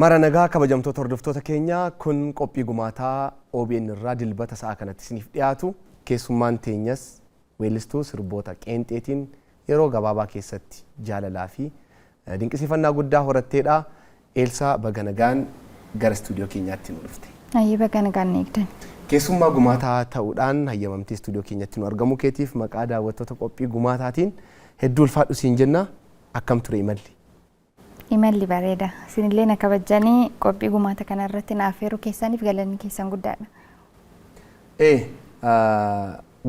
Maranagaa kabajamtoota hordoftoota keenya kun qophii gumaataa OBN irraa dilbata sa'a kanatti isiniif dhiyaatu keessummaan teenyas weellistuu sirboota qeenxeetiin yeroo gabaabaa keessatti jaalalaa fi dinqisiifannaa guddaa horatteedha. Eelsaa Baganagaan gara stuudiyoo keenyaatti nu dhufte. Ayyee Baganagaan eegdan. Keessummaa gumaataa ta'uudhaan hayyamamtee stuudiyoo keenyatti nu argamuu keetiif maqaa daawwattoota qophii gumaataatiin hedduu ulfaadhu siin jenna. Akkam ture imalli? Imalli bareeda. Sinillee na kabajanii qophii gumaata kana irratti naaf heeruu keessaniif galanni keessan guddaadha.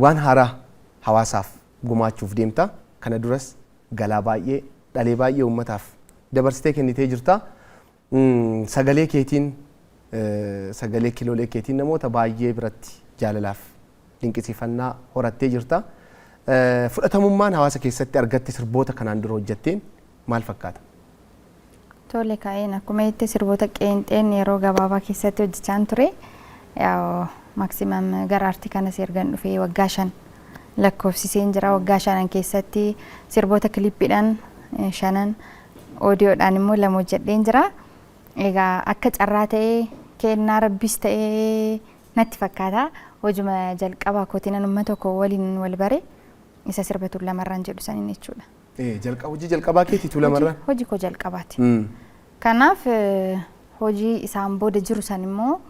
Waan haaraa hawaasaaf gumaachuuf deemta. Kana duras galaa baay'ee dhalee baay'ee uummataaf dabarsitee kennitee jirta. Sagalee keetiin sagalee kiloolee keetiin namoota baay'ee biratti jaalalaaf dinqisiifannaa horattee jirta. Fudhatamummaan hawaasa keessatti argatte sirboota kanaan dura hojjetteen maal fakkaata? Tole kaa'een akkuma jettee sirboota qeenxeen yeroo gabaabaa keessatti hojjechaan ture. Maksimam gara aartii kanas ergan dhufee waggaa 5 lakkoofsiseen jira. Waggaa 5 keessatti sirboota kilippiidhaan 5 oodiyoodhaan immoo 2 hojjedheen jira. Egaa akka carraa ta'ee kennaa rabbis ta'ee natti fakkaata. Hojuma jalqabaa kootiin uummata tokko waliin wal bare isa sirba Tuulamarraan jedhu saniin jechuudha. Hojii jalqabaa keetii Tuulamarraan? Hojii koo jalqabaati. Kanaaf hojii isaan booda jiru san immoo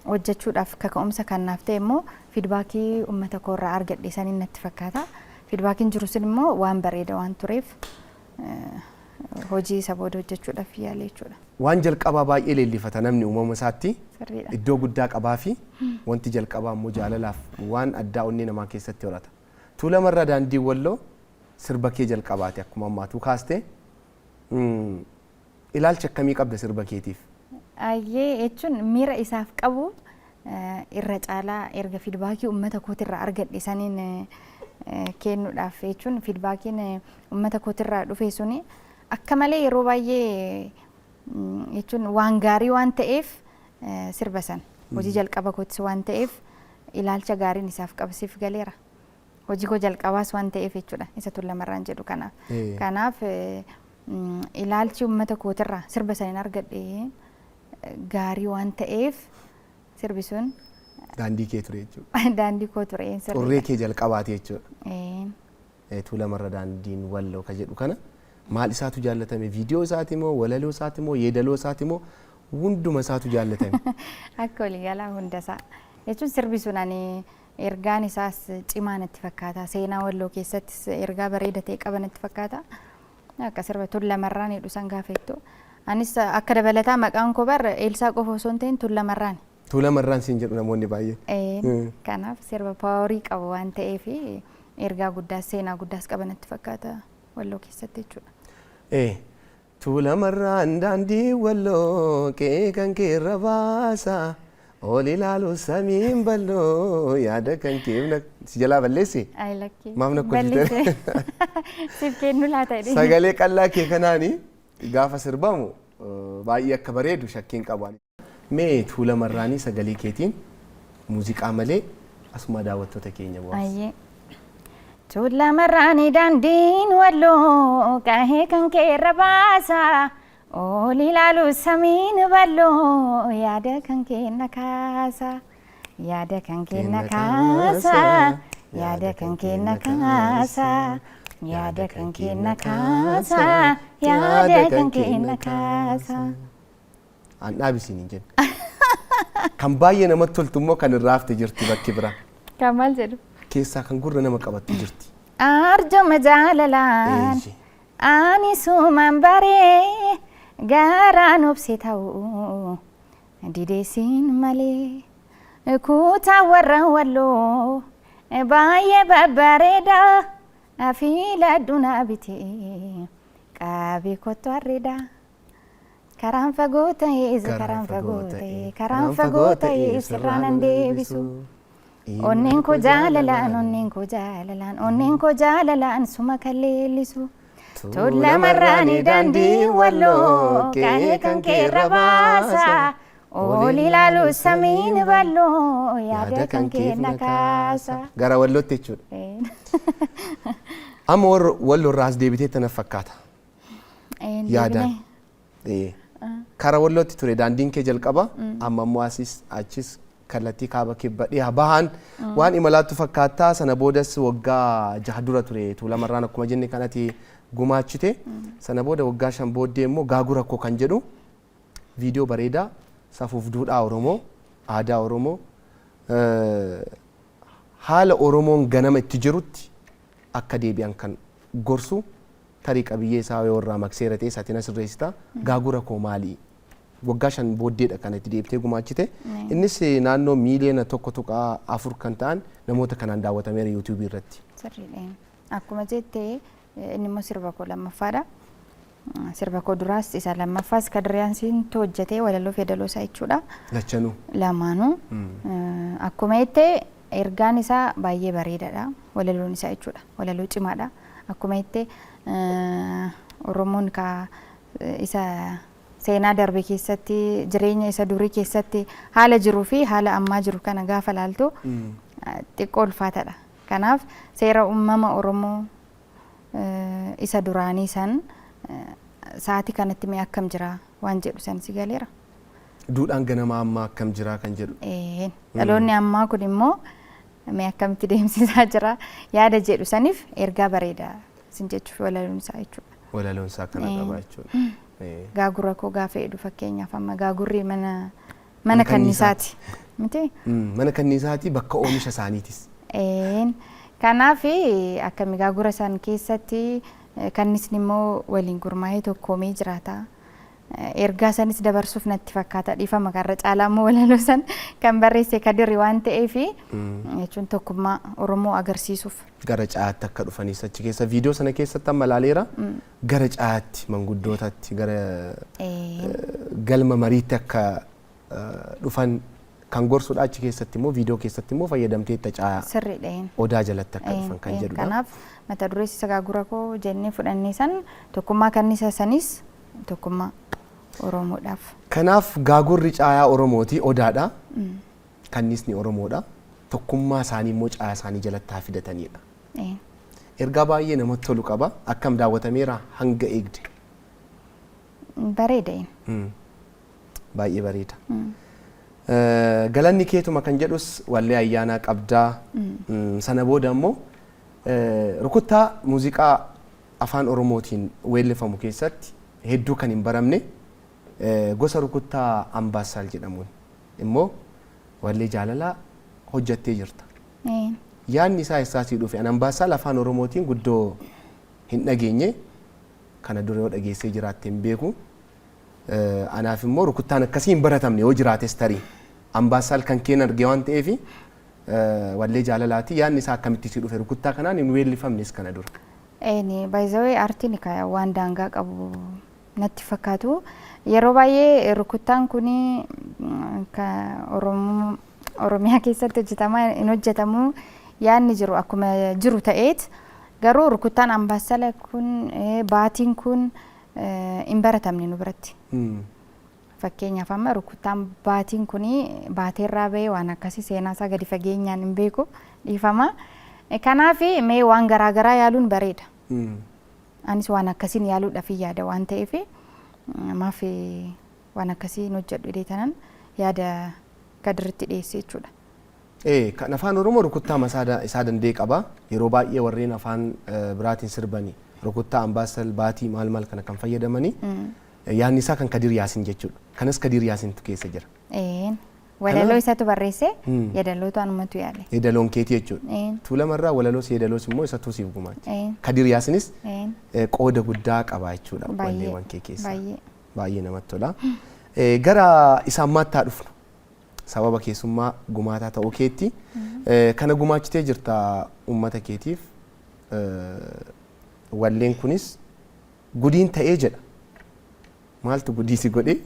hojjechuudhaaf kaka'umsa kanaaf ta'e immoo fiidbaakii uummata koo irraa argadhe saniin natti fakkaata. Fiidbaakiin jiru sun immoo waan bareeda waan tureef hojii isa booda hojjechuudhaaf yaale jechuudha. Waan jalqabaa baay'ee leellifata namni uumama isaatti iddoo guddaa qabaa fi wanti jalqabaa immoo jaalalaaf waan addaa onnee namaa keessatti horata. Tuulamarraa daandii walloo sirba kee jalqabaati akkuma ammaatuu kaaste. Ilaalcha akkamii qabda sirba keetiif? Ayyee jechuun miira isaaf qabu irra caalaa erga fiidbaakii uummata kootirraa argadhe saniin kennuudhaaf jechuun fiidbaakiin uummata kootirraa dhufe suni akka malee yeroo baay'ee jechuun waan gaarii waan ta'eef sirba san hojii jalqaba kootis waan ta'eef ilaalcha gaariin isaaf qabsiif galeera. Hojii koo jalqabaas waan ta'eef jechuudha isa Tuulamarraan jedhu kanaaf. Kanaaf ilaalchi uummata kootirraa sirba saniin argadhe gaarii waan ta'eef sirbi sun daandii kee ture jechuudha. Daandii koo ture sirbi. Xurree kee jalqabaati jechuudha. Tuulamarra daandiin walloo ka jedhu kana maal isaatu jaallatame? Viidiyoo isaati moo walaloo isaati moo yeedaloo isaati moo hunduma isaatu jaallatame? Akka waliigalaa hundasaa jechuun sirbi sun ani ergaan isaas cimaa natti fakkaata. Seenaa walloo keessattis ergaa bareeda ta'e qaba natti fakkaata. Akka sirba Tuulamarraan jedhu san gaafettu. Anis akka dabalataa maqaan koo bar Eelsaa qofa osoo hin ta'in Tuulamarraan. Tuulamarraan siin jedhu namoonni baay'ee. Kanaaf sirba paaworii qabu waan ta'eef ergaa guddaas seenaa guddaas qaba natti fakkaata walloo keessatti jechuudha. Tuulamarraan daandii walloo qe'ee kan keerra baasa. Oli ilaalu samiin balloo yaada kan keemna si jalaa balleessi? Maaf na kolchite? Siif kennu laata jedhee. Sagalee qallaa kee kanaani gaafa sirbamu baay'ee akka bareedu shakkiin qabu. Mee Tuulamarraanii sagalee keetiin muuziqaa malee asuma daawwattoota keenya bohaarsi. Tuulamarraanii daandiin walloo qe'ee kan keerra baasa. Oli ilaalu samiin balloo yaada kan kenna kaasa. Yaada kan kenna kaasa. Yaada kan kenna kaasa. Yaada kan kenna kaasa. Yaada kan kenna kaasa. An dhaabisiin hin jennu. Kan baay'ee namatti toltu immoo kan irraa hafte jirti bakki bira. Kan maal jedhu? Keessaa kan gurra nama qabattu jirti. Arjooma jaalalaan ani sumaan baree. Garaan obse ta'uu dideesiin malee kutaa warra walloo baay'ee babbareeda afiiladhu na bitee qabii kottu harreeda karaan fagoo ta'ee karaan fagoo ta'ee sirraan an deebisu onneen koo jaalalaan suma kan leellisu. Tuulamarraanii daandii walloo qe'ee kan keerra baasa. Oli ilaalu samiin balloo yaada kan kenna kaasa. Gara wallootti jechuudha. Amma walloorraa as deebitee tana fakkaata. Yaadaan. kara wallootti ture daandiin kee jalqaba amma immoo achis kallattii kaaba kibba dhiyaa bahan waan imalaattu fakkaataa sana boodas waggaa 6 dura ture Tuulamarraan akkuma jenne kanatti gumaachite sana booda waggaa 5 booddee immoo gaagura koo kan jedhu viidiyoo bareedaa safuuf duudhaa Oromoo aadaa Oromoo haala Oromoon ganama itti jirutti akka deebi'an kan gorsu tarii qabiyyee isaa yoo irraa makseera ta'e saatiin asirreessita gaagura koo maali waggaa 5 booddeedha kanatti deebitee gumaachite innis naannoo miiliyoona 1.4 kan ta'an namoota kanaan daawwatameera yuutuubii irratti. Sirriidha. Akkuma jettee inni immoo sirba koo lammaffaadha. Sirba koo duraas isa lammaffaas Kadiriyyaansiin hojjetee walaloo fedaloo isaa jechuudha. Lachanuu. Lamaanuu. Akkuma jettee ergaan isaa baay'ee bareedaadha. Walaloon isaa jechuudha. Walaloo cimaadha. Akkuma jettee Oromoon isa seenaa darbe keessatti jireenya isa durii keessatti haala jiruu fi haala ammaa jiru kana gaafa laaltu xiqqoo ulfaataadha. Kanaaf seera uumama Oromoo isa duraanii san sa'aatii kanatti mee akkam jira waan jedhu san si galeera. Duudhaan ganamaa ammaa akkam jira kan jedhu. Dhaloonni ammaa kun immoo mee akkamitti deemsisaa jira yaada jedhu saniif ergaa bareedaa sin jechuuf walaloon isaa jechuudha. Walaloon isaa kana qaba jechuudha. Gaagura koo gaafa jedhu fakkeenyaaf amma gaagurri mana kanniisaati miti? Mana kanniisaati bakka oomisha isaaniitis. Kanaaf akkami gaagura san keessatti kannisni immoo waliin gurmaa'ee tokkoomee jiraata. Ergaa sanis dabarsuuf natti fakkaata dhiifama karra caalaa immoo walaloo san kan barreesse Kadirri waan ta'eef jechuun tokkummaa Oromoo agarsiisuuf. Gara caatti akka dhufanis achi keessa viidiyoo sana keessatti amma ilaaleera gara caatti manguddootatti gara galma mariitti akka dhufan kan gorsudha achi keessatti immoo viidiyoo keessatti immoo fayyadamtee caa odaa jalatti akka dhufan kan jedhudha. Kanaaf mata dureessa isa gaagura koo jennee fudhannee san tokkummaa kanniisa sanis tokkummaa Oromoodhaaf. Kanaaf gaagurri caayaa Oromooti odaadha. Kannisni Oromoodha. Tokkummaa isaanii immoo caayaa isaanii jalatti haa fidatanidha. Ergaa baay'ee namatti tolu qaba. Akkam daawwatameera hanga eegde. Bareeda. Baay'ee bareeda. Galanni keetuma kan jedhus wallee ayyaanaa qabdaa. Sana booda immoo rukuttaa muuziqaa afaan Oromootiin weellifamu keessatti hedduu kan hin baramne gosa rukuttaa Ambaasal jedhamuun immoo wallee jaalalaa hojjattee jirta. Yaadni isaa eessaasii dhufe an Ambaasal afaan Oromootiin guddoo hin dhageenye kana dura yoo dhageessee jiraatte hin beeku. Anaaf immoo rukuttaan akkasii hin baratamne yoo jiraates tarii Ambaasal kan keen arge waan ta'eef wallee jaalalaati yaadni isaa akkamitti si dhufe rukuttaa kanaan hin weellifamnes kana dura. Baay'ee aartiin waan daangaa qabu natti fakkaatu. Yeroo baay'ee rukuttaan kun Oromiyaa keessatti hin hojjetamu yaadni jiru akkuma jiru ta'eet garuu rukuttaan Ambaasala kun baatiin kun hin baratamne nu biratti. Fakkeenyaaf amma rukuttaan baatiin kun baateerraa bahee waan akkasii seenaasaa gadi fageenyaan hin beeku dhiifama. Kanaaf mee waan garaagaraa yaaluun bareeda. Anis waan akkasiin yaaluudhaaf yaada waan ta'eef maaf waan akkasiin hojjedhu deetanan yaada Kadirritti dhiyeessee jechuudha. Kan afaan Oromoo rukuttaa isaa danda'e qaba. Yeroo baay'ee warreen afaan biraatiin sirbanii rukuttaa Ambaasal baatii maal kana kan fayyadamanii yaadni isaa kan Kadir Yaasin jechuudha. Kanas Kadir Yaasintu keessa jira. Walaloo isaatu barreesse yeedalootu anumatu yaale. Yeedaloon keetii jechuudha. Tuulamarraa walaloos yeedaloos immoo isatu siif gumaache. Kadir Yaasinis qooda guddaa qaba jechuudha walleewwan kee keessa. Baay'ee namatti tola. Gara isa ammaatti haa dhufnu. Sababa keessummaa gumaataa ta'uu keetti kana gumaachitee jirta uummata keetiif walleen kunis gudiin ta'ee jedha. Maaltu gudii si godhe?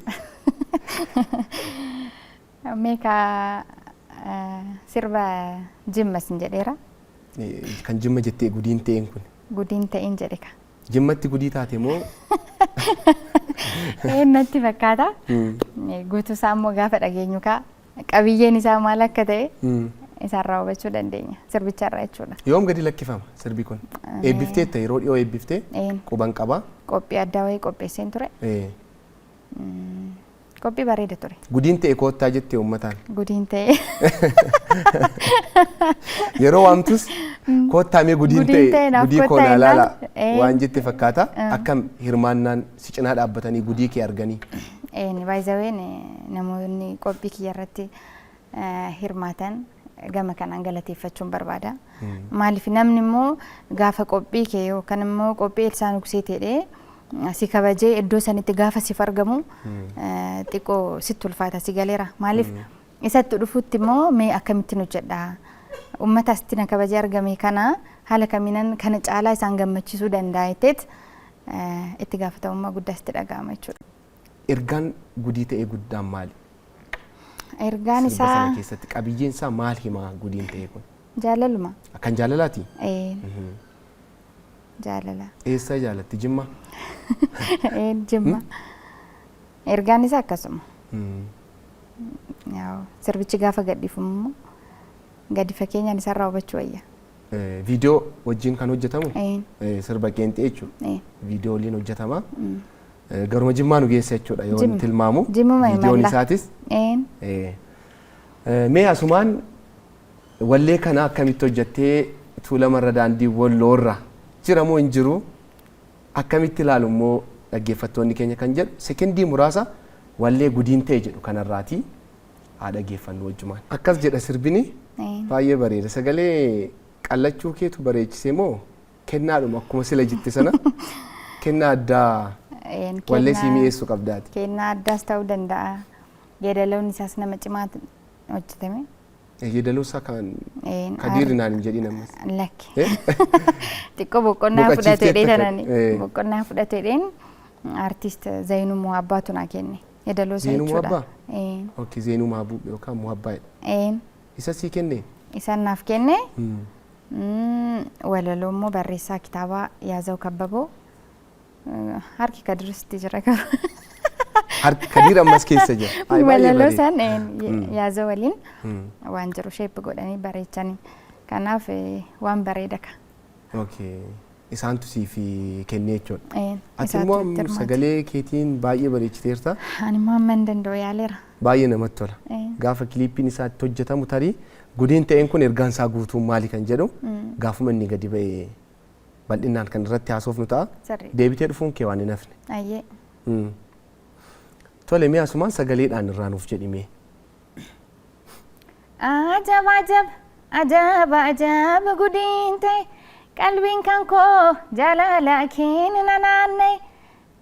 Meeqa sirba Jimmas hin jedheera. Kan Jimma jettee gudiin ta'een kun? Gudiin ta'een jedhe ka. Jimmatti gudii taate moo? Natti fakkaata. Guutuu isaa immoo gaafa dhageenyu kaa qabiyyeen isaa maal akka ta'e isaarraa hubachuu dandeenya sirbicharraa jechuudha. Yoom gadi lakkifama sirbi kun? Eebbifteetta yeroo dhiyoo eebbiftee quban qaba? Qophii addaa wayii qopheesseen ture. Qophii bareeda ture. Gudiin ta'e koottaa jettee uummataan. Gudiin ta'e. Yeroo waamtus koottaa mee gudiin ta'e gudii koonaa laala waan jette fakkaata. Akkam hirmaannaan si cinaa dhaabbatanii gudii kee arganii. Baay'izaween namoonni qophii kiyya irratti hirmaatan gama kanaan galateeffachuun barbaada. Maaliif namni immoo gaafa qophii kee yookaan immoo qophii Elsaa Nugsee ta'ee si kabajee iddoo sanitti gaafa siif argamu xiqqoo sitti ulfaata si galeera. Maaliif isatti dhufutti immoo mee akkamittiin hojjedha uummata asitti na kabajee argame kana haala kamiinan kana caalaa isaan gammachiisuu danda'a jetteet itti gaafatamummaa guddaa sitti dhaga'ama jechuudha. Ergaan gudii ta'ee guddaan maali? Ergaan isaa sana keessatti qabiyyeen isaa maal himaa gudiin ta'e kun? Jaalaluma. Kan jaalalaati? Jaalala. Eessa jaalatti? Jimma? Jimma. Ergaan isaa akkasuma. Sirbichi gaafa gadhiifamu gadi fakkeenyaan isarraa hubachuu wayya. Viidiyoo wajjin kan hojjetamu? Sirba qeenxee jechuudha. Viidiyoo waliin hojjetama. Garuma Jimmaa nu geessa jechuudha yoo tilmaamu. Viidiyoon isaatis. Mee asumaan wallee kana akkamitti hojjettee tuulamarra daandii walloorra jira moo hin jiru akkamitti ilaalu immoo dhaggeeffattoonni keenya kan jedhu sekendii muraasa wallee gudiin ta'e jedhu kanarraati haa dhaggeeffannu wajjumaan. Akkas jedha sirbini baay'ee bareeda sagalee qallachuu keetu bareechisee moo kennaadhuma akkuma sila jette sana kennaa addaa wallee sii mi'eessu qabdaati. Kennaa addaas ta'uu danda'a. Yeedaloon isaas nama cimaa hojjetame. Yeedaloo isaa kan Kadiir naan hin jedhin ammas. Lakki. Xiqqoo boqonnaa fudhatee dheedhanani. Boqonnaa fudhateedhaan artiist Zainuu Muhabbaatu naa kenne. Yeedaloo isaa jechuudha. Zainuu Muhabbaa? Okay, Zainuu Mahabuu yookaan Muhabbaadha. Isa sii kenne? Isaan naaf kenne. Walaloo immoo barreessaa kitaabaa Yaazoo Kabbaboo. Harki Kadiristi jira garuu. Harki Kadiir ammas keessa jira. Walaloo isaan Yaazoo waliin waan jiru sheeppi godhanii bareechanii. Kanaaf waan bareeda ka. Okay. Isaantu siif kennee jechuudha. Ati immoo sagalee keetiin baay'ee bareechiteerta. Ani immoo amma hin danda'u yaaleera. Baay'ee namatti tola. Gaafa kiliippiin isaatti hojjetamu tarii gudiin ta'een kun ergaan isaa guutuun maali kan jedhu gaafuma inni gadi ba'ee bal'inaan kan irratti haasofnu ta'a. Deebitee dhufuun kee waan hin hafne. Ayyee. Tole mee asumaan sagaleedhaan irraa nuuf jedhimee. Ajaba ajaba ajaba ajaba gudiin ta'e qalbiin kan koo jaalala keen nanaanne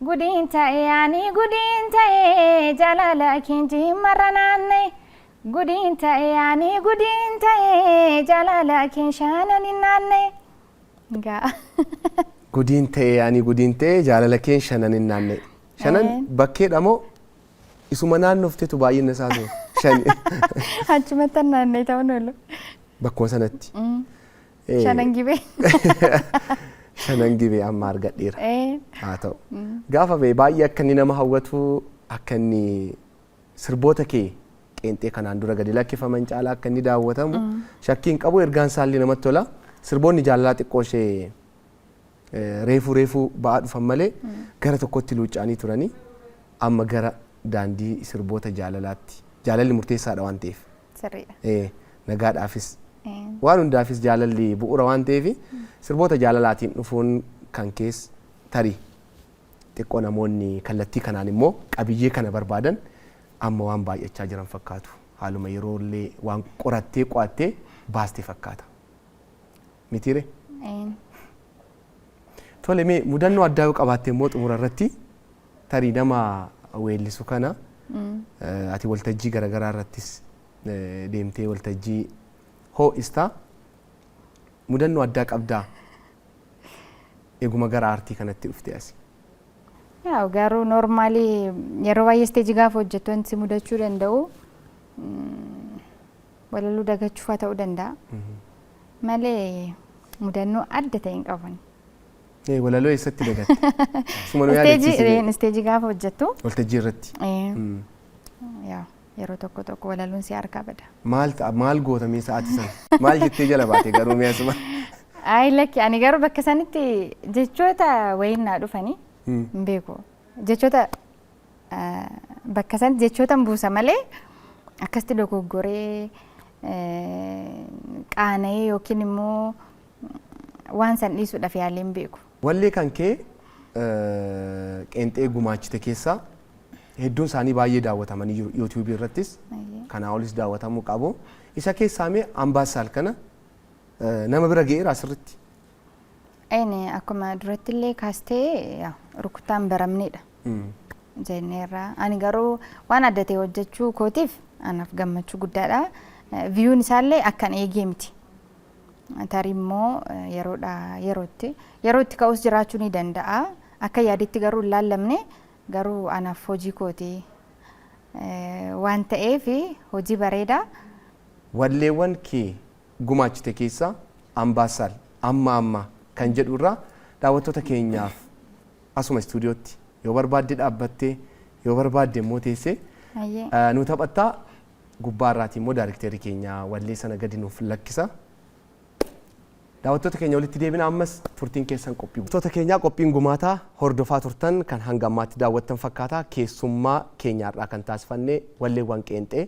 gudiin ta'e ani gudiin ta'e jaalala keen jimmarra naanne gudiin ta'e ani gudiin ta'e jaalala keen shanan naanne. Gudiin ta'e ani gudiin ta'e jaalala keen shanan naanne. Shanan bakkeedha moo isuma naannofteetu baay'ina isaa ta'u shani. Achumatti naannee ta'uun oolu. Bakkuma sanatti. Shanan gibee. Shanan gibee amma argadheera. Haa ta'u. Gaafa ba'e baay'ee akka inni nama hawwatu akka inni sirboota kee qeenxee kanaan dura gadi lakkifaman caalaa akka inni daawwatamu shakkiin qabu ergaan isaallee namatti tola. Sirboonni jaalalaa xiqqoo ishee reefuu ba'aa dhufan malee gara tokkotti luucca'anii turanii amma gara daandii sirboota jaalalaatti. Jaalalli murteessaadha waan ta'eef. Sirriidha. Nagaadhaafis. Waan hundaafis jaalalli bu'uura waan ta'eef sirboota jaalalaatiin dhufuun kan keessa tarii xiqqoo namoonni kallattii kanaan immoo qabiyyee kana barbaadan amma waan baay'achaa jiran fakkaatu. Haaluma yeroollee waan qorattee qo'attee baastee fakkaata. Mitiire? Tole mee mudannoo addaa yoo qabaatte immoo xumura irratti tarii nama weellisu kana ati waltajjii garaagaraa irrattis deemtee waltajjii ho'istaa mudannoo addaa qabdaa eeguma gara aartii kanatti dhuftee asi. Yaa garuu noormaalii yeroo baay'ee isteejii gaafa hojjettu wanti mudachuu danda'u walaloo dagachuufaa ta'uu danda'a. Malee mudannoo adda ta'e hin qaban. Walaloo eessatti dagatte? Isteejii gaafa hojjettu. Waltajjii irratti. Yeroo tokko walaloon si harkaa bada. Maal gootamee sa'aatii sana? Maal jettee jala baate garuu mi'a suma? Ayi lakki ani garuu bakka sanitti jechoota wayiin naa dhufanii hin beeku. Jechoota bakka san jechootan buusa malee akkasitti dogoggoree qaana'ee yookiin immoo waan san dhiisuudhaaf yaalee hin beeku. Wallee kan kee qeenxee gumaachite keessaa hedduun isaanii baay'ee daawwatamanii jiru YouTube irrattis kanaa olis daawwatamuu qabu. Isa keessaa mee Ambaasal kana nama bira ga'eera asirratti. Akkuma duratti illee kaastee rukuttaan baramneedha. Jenneerra ani garuu waan adda ta'e hojjechuu kootiif anaaf gammachuu guddaadha. Viyuun isaallee akkan eegee miti. Tarii immoo yerootti ka'us jiraachuu ni danda'a. Akka yaaditti garuu hin laallamne garuu anaaf hojii kooti waan ta'eef hojii bareedaa. Walleewwan kee gumaachite keessaa Ambaasal amma kan jedhu irraa daawwattoota keenyaaf asuma istuudiyootti yoo barbaadde dhaabbattee yoo barbaadde immoo teessee nu taphattaa gubbaarraatii immoo daayirekteerii keenya wallee sana gadi nuuf lakkisa. Daawwattoota keenya walitti deebina ammas turtiin keessan qophii. Daawwattoota keenyaa qophiin gumaataa hordofaa turtan kan hanga ammaatti daawwattan fakkaata keessummaa keenyaarraa kan taasifanne walleewwan qeenxee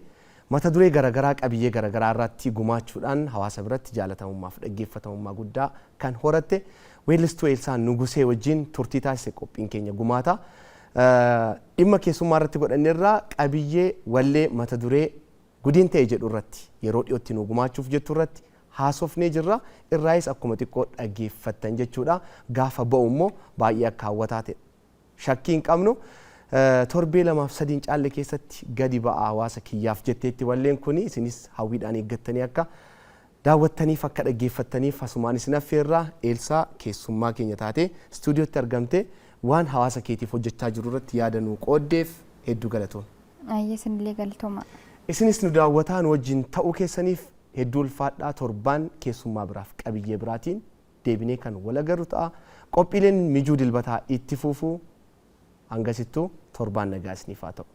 mata duree garaagaraa qabiyyee garaagaraa irratti gumaachuudhaan hawaasa biratti jaalatamummaa fi dhaggeeffatamummaa guddaa kan horatte weellistuu Eelsaa Nugusee wajjin turtii taasise qophiin keenya gumaataa dhimma keessummaa irratti godhanneerraa qabiyyee wallee mata duree gudiin ta'e jedhu irratti yeroo dhiyootti nu gumaachuuf jettu irratti haasofnee jirra irraayis akkuma xiqqoo dhaggeeffattan jechuudha gaafa ba'u immoo baay'ee akka hawwataa ta'e shakkii hin qabnu. Torbee 2-3 caalle keessatti gadi ba'a hawaasa kiyyaaf jetteetti walleen kuni isinis hawwiidhaan eeggattanii akka daawwattaniif akka dhaggeeffattaniif asumaan isin affeerraa Eelsaa keessummaa keenya taate istuudiyootti argamte waan hawaasa keetiif hojjechaa jiru irratti yaada nuu qooddeef hedduu galatoon. Isinillee galatooma. Isinis nu daawwataa nu wajjin ta'uu keessaniif hedduu ulfaadhaa torbaan keessummaa biraaf qabiyyee biraatiin deebinee kan wal agarru ta'a. Qophiileen mijuu dilbataa itti fufuu hangasittuu torbaan nagaa isiniif haa ta'u.